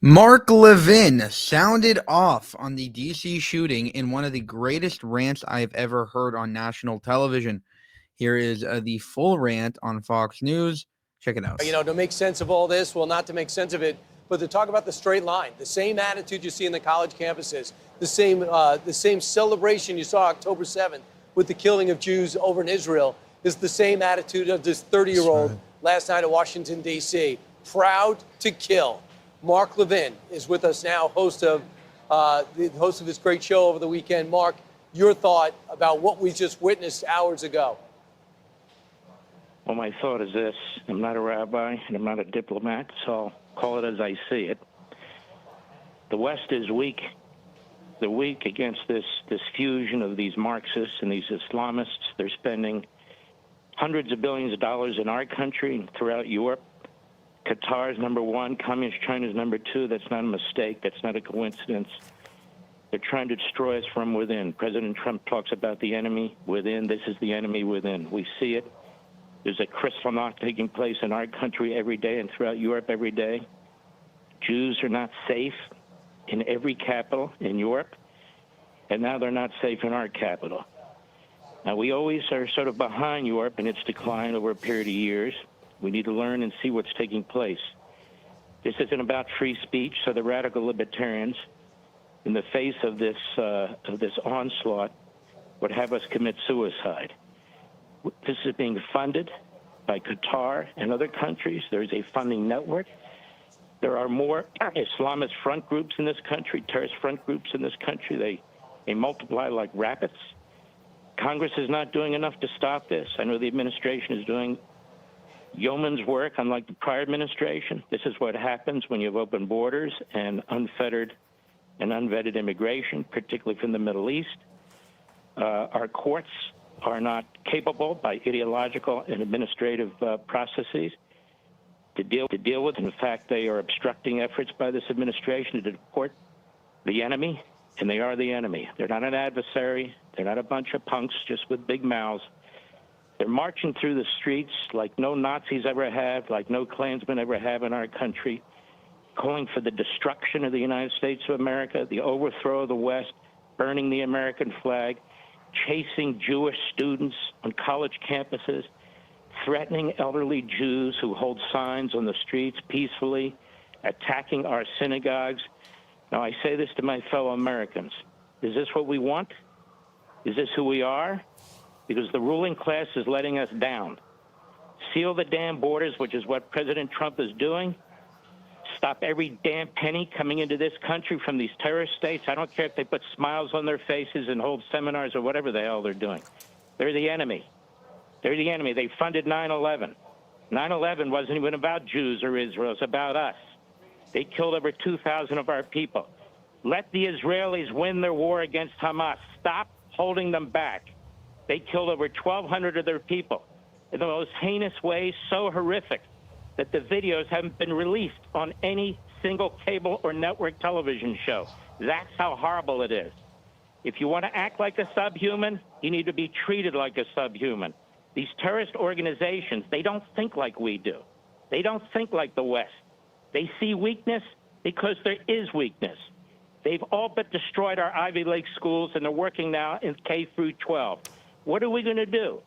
Mark Levin sounded off on the DC shooting in one of the greatest rants I've ever heard on national television. Here is the full rant on Fox News. Check it out. To make sense of all this, well, not to make sense of it, but to talk about the straight line, the same attitude you see in the college campuses, the same celebration you saw October 7th with the killing of Jews over in Israel is the same attitude of this 30-year-old last night at Washington, D.C., proud to kill. Mark Levin is with us now, host of this great show over the weekend. Mark, your thought about what we just witnessed hours ago. Well, my thought is this. I'm not a rabbi and I'm not a diplomat, so I'll call it as I see it. The West is weak. They're weak against this fusion of these Marxists and these Islamists. They're spending hundreds of billions of dollars in our country and throughout Europe. Qatar is number one. Communist China is number two. That's not a mistake. That's not a coincidence. They're trying to destroy us from within. President Trump talks about the enemy within. This is the enemy within. We see it. There's a Kristallnacht taking place in our country every day and throughout Europe every day. Jews are not safe in every capital in Europe, and now they're not safe in our capital. Now, we always are sort of behind Europe in its decline over a period of years. We need to learn and see what's taking place. This isn't about free speech, so the radical libertarians, in the face of this onslaught, would have us commit suicide. This is being funded by Qatar and other countries. There's a funding network. There are more Islamist front groups in this country, terrorist front groups in this country. They multiply like rabbits. Congress is not doing enough to stop this. I know the administration is doing yeoman's work, unlike the prior administration. This is what happens when you have open borders and unfettered and unvetted immigration, particularly from the Middle East. Our courts are not capable by ideological and administrative processes to deal with. In fact, they are obstructing efforts by this administration to deport the enemy, and they are the enemy. They're not an adversary. They're not a bunch of punks just with big mouths. They're marching through the streets like no Nazis ever have, like no Klansmen ever have in our country, calling for the destruction of the United States of America, the overthrow of the West, burning the American flag, chasing Jewish students on college campuses, threatening elderly Jews who hold signs on the streets peacefully, attacking our synagogues. Now, I say this to my fellow Americans. Is this what we want? Is this who we are? Because the ruling class is letting us down. Seal the damn borders, which is what President Trump is doing. Stop every damn penny coming into this country from these terrorist states. I don't care if they put smiles on their faces and hold seminars or whatever the hell they're doing. They're the enemy. They're the enemy. They funded 9/11. 9/11 wasn't even about Jews or Israel. It's about us. They killed over 2,000 of our people. Let the Israelis win their war against Hamas. Stop holding them back. They killed over 1,200 of their people in the most heinous ways, so horrific that the videos haven't been released on any single cable or network television show. That's how horrible it is. If you want to act like a subhuman, you need to be treated like a subhuman. These terrorist organizations, they don't think like we do. They don't think like the West. They see weakness because there is weakness. They've all but destroyed our Ivy League schools, and they're working now in K through 12. What are we going to do?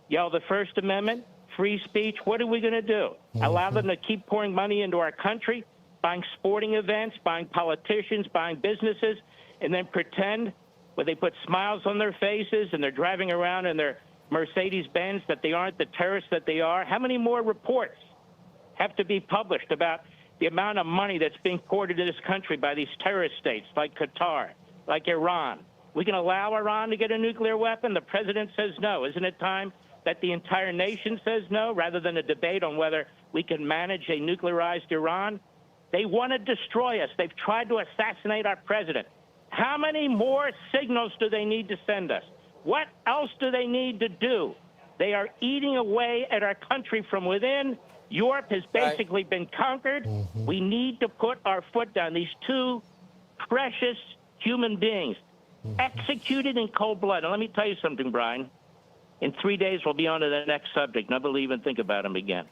Yell the First Amendment? Free speech? What are we going to do? Allow them to keep pouring money into our country, buying sporting events, buying politicians, buying businesses, and then pretend when they put smiles on their faces and they're driving around in their Mercedes-Benz that they aren't the terrorists that they are? How many more reports have to be published about the amount of money that's being poured into this country by these terrorist states like Qatar, like Iran? We can allow Iran to get a nuclear weapon? The president says no. Isn't it time that the entire nation says no, rather than a debate on whether we can manage a nuclearized Iran? They want to destroy us. They've tried to assassinate our president. How many more signals do they need to send us? What else do they need to do? They are eating away at our country from within. Europe has basically been conquered. We need to put our foot down. These two precious human beings executed in cold blood. And let me tell you something, Brian. In 3 days, we'll be on to the next subject. Never even think about them again.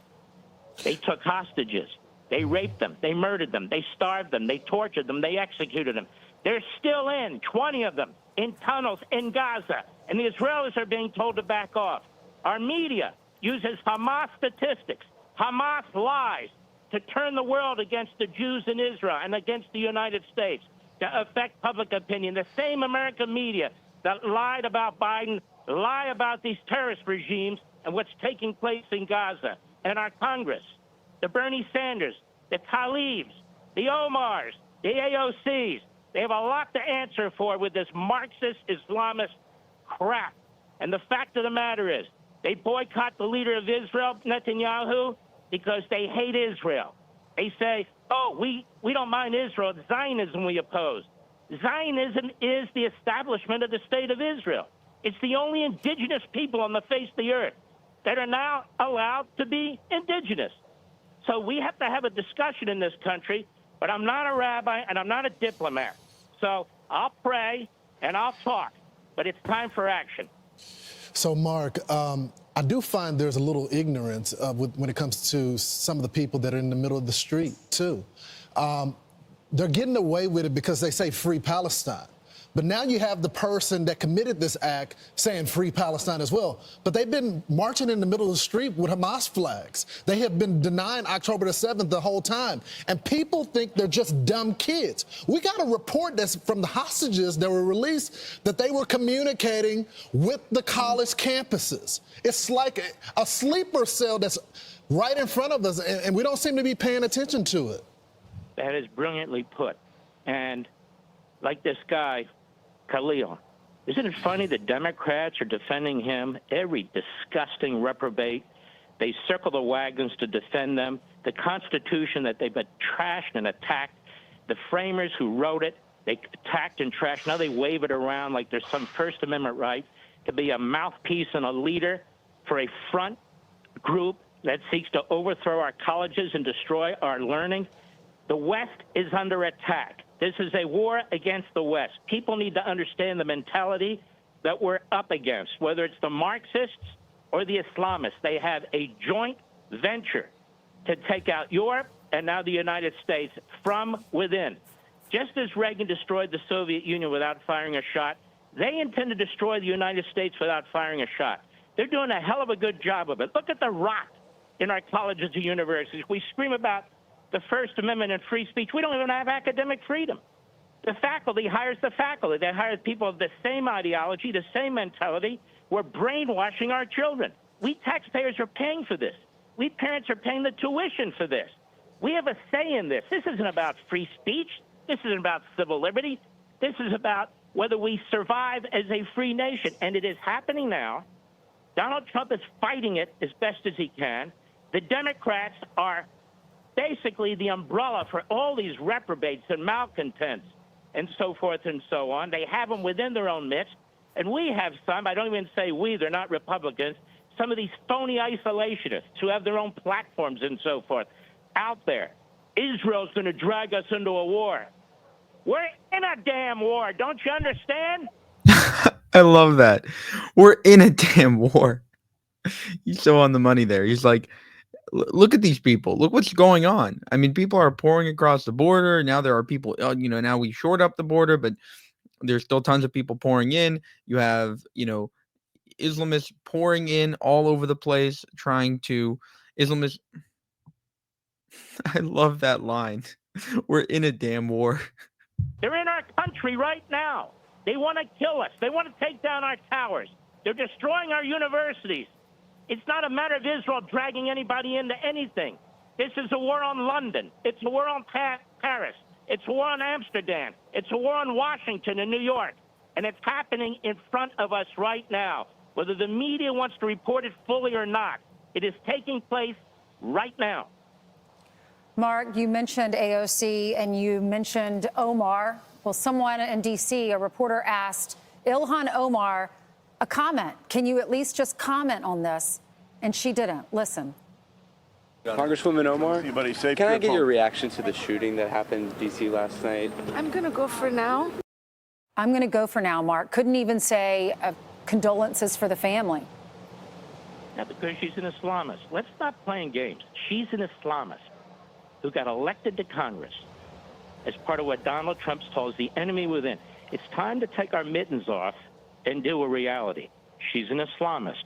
They took hostages. They raped them. They murdered them. They starved them. They tortured them. They executed them. They're still 20 of them, in tunnels in Gaza. And the Israelis are being told to back off. Our media uses Hamas statistics, Hamas lies to turn the world against the Jews in Israel and against the United States, to affect public opinion. The same American media that lied about Biden lie about these terrorist regimes and what's taking place in Gaza. And our Congress, the Bernie Sanders, the Tlaibs, the Omars, the AOCs, they have a lot to answer for with this Marxist Islamist crap. And the fact of the matter is, they boycott the leader of Israel, Netanyahu, because they hate Israel. They say, oh, we don't mind Israel. It's Zionism we oppose. Zionism is the establishment of the state of Israel. It's the only indigenous people on the face of the earth that are now allowed to be indigenous. So we have to have a discussion in this country, but I'm not a rabbi and I'm not a diplomat. So I'll pray and I'll talk, but it's time for action. So, Mark, I do find there's a little ignorance when it comes to some of the people that are in the middle of the street, too. They're getting away with it because they say free Palestine. But now you have the person that committed this act saying free Palestine as well. But they've been marching in the middle of the street with Hamas flags. They have been denying October the 7th the whole time. And people think they're just dumb kids. We got a report that's from the hostages that were released that they were communicating with the college campuses. It's like a sleeper cell that's right in front of us, and we don't seem to be paying attention to it. That is brilliantly put. And like this guy, Khalil, isn't it funny that Democrats are defending him? Every disgusting reprobate. They circle the wagons to defend them. The Constitution that they've been trashed and attacked. The framers who wrote it, they attacked and trashed. Now they wave it around like there's some First Amendment right to be a mouthpiece and a leader for a front group that seeks to overthrow our colleges and destroy our learning. The West is under attack. This is a war against the West. People need to understand the mentality that we're up against, whether it's the Marxists or the Islamists. They have a joint venture to take out Europe and now the United States from within. Just as Reagan destroyed the Soviet Union without firing a shot, they intend to destroy the United States without firing a shot. They're doing a hell of a good job of it. Look at the rot in our colleges and universities. We scream about the First Amendment and free speech. We don't even have academic freedom. The faculty hires the faculty. They hire people of the same ideology, the same mentality. We're brainwashing our children. We taxpayers are paying for this. We parents are paying the tuition for this. We have a say in this. This isn't about free speech. This isn't about civil liberty. This is about whether we survive as a free nation. And it is happening now. Donald Trump is fighting it as best as he can. The Democrats are basically the umbrella for all these reprobates and malcontents and so forth and so on. They have them within their own midst. And we have some, I don't even say we, they're not Republicans, some of these phony isolationists who have their own platforms and so forth out there. Israel's going to drag us into a war. We're in a damn war. Don't you understand? I love that. We're in a damn war. He's so on the money there. He's like, look at these people. Look what's going on. I mean, people are pouring across the border. Now there are people, now we short up the border, but there's still tons of people pouring in. You have, Islamists pouring in all over the place, trying to Islamists. I love that line. We're in a damn war. They're in our country right now. They want to kill us. They want to take down our towers. They're destroying our universities. It's not a matter of Israel dragging anybody into anything. This is a war on London. It's a war on Paris. It's a war on Amsterdam. It's a war on Washington and New York. And it's happening in front of us right now. Whether the media wants to report it fully or not, it is taking place right now. Mark, you mentioned AOC and you mentioned Omar. Well, someone in D.C., a reporter asked Ilhan Omar a comment. Can you at least just comment on this? And she didn't. Listen. Congresswoman Omar, can I get your reaction to the shooting that happened in D.C. last night? I'm going to go for now. I'm going to go for now, Mark. Couldn't even say condolences for the family. Yeah, because she's an Islamist. Let's stop playing games. She's an Islamist. who got elected to Congress as part of what Donald Trump calls the enemy within. It's time to take our mittens off and do a reality. She's an Islamist.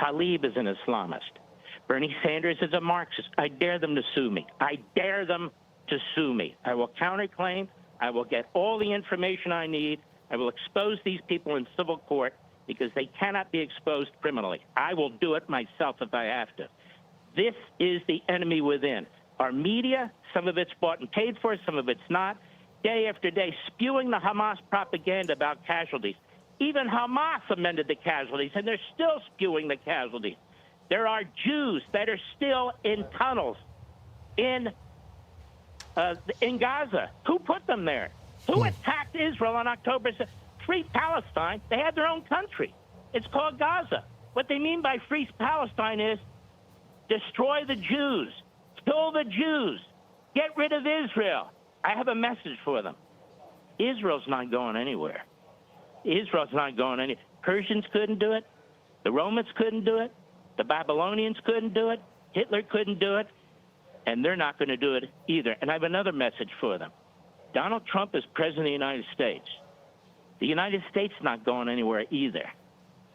Tlaib is an Islamist. Bernie Sanders is a Marxist. I dare them to sue me. I dare them to sue me. I will counterclaim. I will get all the information I need. I will expose these people in civil court because they cannot be exposed criminally. I will do it myself if I have to. This is the enemy within. Our media, some of it's bought and paid for, some of it's not, day after day, spewing the Hamas propaganda about casualties. Even Hamas amended the casualties, and they're still spewing the casualties. There are Jews that are still in tunnels in Gaza. Who put them there? Who attacked Israel on October 6th? Free Palestine. They had their own country. It's called Gaza. What they mean by free Palestine is destroy the Jews, kill the Jews, get rid of Israel. I have a message for them. Israel's not going anywhere. Israel's not going anywhere. Persians couldn't do it. The Romans couldn't do it. The Babylonians couldn't do it. Hitler couldn't do it. And they're not going to do it either. And I have another message for them. Donald Trump is president of the United States. The United States is not going anywhere either.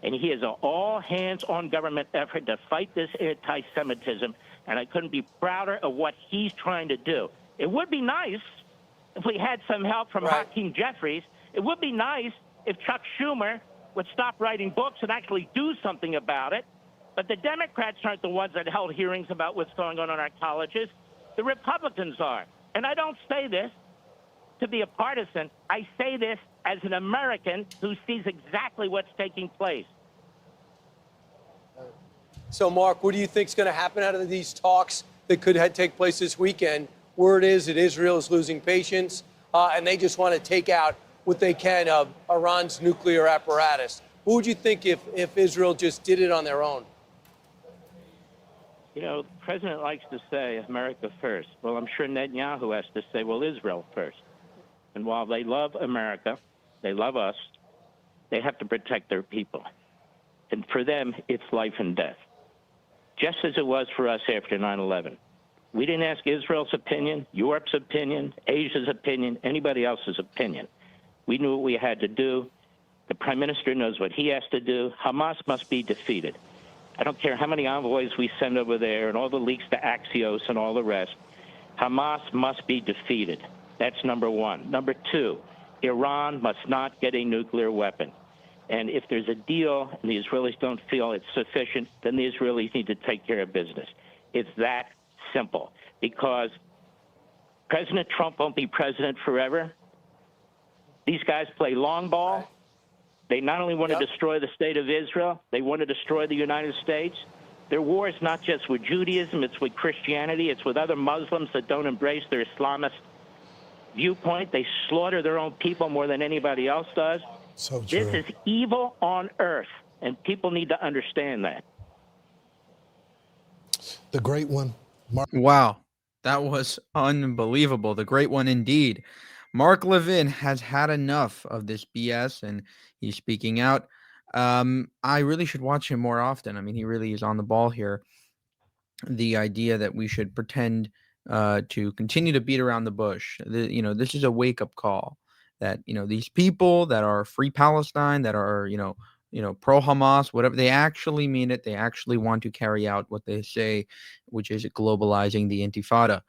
And he has an all-hands-on government effort to fight this anti-Semitism, and I couldn't be prouder of what he's trying to do. It would be nice if we had some help from Hakeem Jeffries. It would be nice if Chuck Schumer would stop writing books and actually do something about it. But the Democrats aren't the ones that held hearings about what's going on in our colleges. The Republicans are. And I don't say this to be a partisan. I say this as an American who sees exactly what's taking place. So, Mark, what do you think is going to happen out of these talks that could take place this weekend? Word is that Israel is losing patience, and they just want to take out what they can of Iran's nuclear apparatus. What would you think if Israel just did it on their own? You know, the president likes to say America first. Well, I'm sure Netanyahu has to say, well, Israel first. And while they love America, they love us, they have to protect their people. And for them, it's life and death. Just as it was for us after 9/11. We didn't ask Israel's opinion, Europe's opinion, Asia's opinion, anybody else's opinion. We knew what we had to do. The prime minister knows what he has to do. Hamas must be defeated. I don't care how many envoys we send over there and all the leaks to Axios and all the rest. Hamas must be defeated. That's number one. Number two, Iran must not get a nuclear weapon. And if there's a deal and the Israelis don't feel it's sufficient, then the Israelis need to take care of business. It's that simple. Because President Trump won't be president forever. These guys play long ball. They not only want to destroy the state of Israel, they want to destroy the United States. Their war is not just with Judaism, it's with Christianity, it's with other Muslims that don't embrace their Islamist viewpoint. They slaughter their own people more than anybody else does. So true. This is evil on earth, and people need to understand that. The great one, Mark. Wow, that was unbelievable. The great one indeed. Mark Levin has had enough of this BS, and he's speaking out. I really should watch him more often. I mean, he really is on the ball here. The idea that we should pretend to continue to beat around the bush. This is a wake-up call that, these people that are free Palestine, that are, pro-Hamas, whatever, they actually mean it. They actually want to carry out what they say, which is globalizing the Intifada.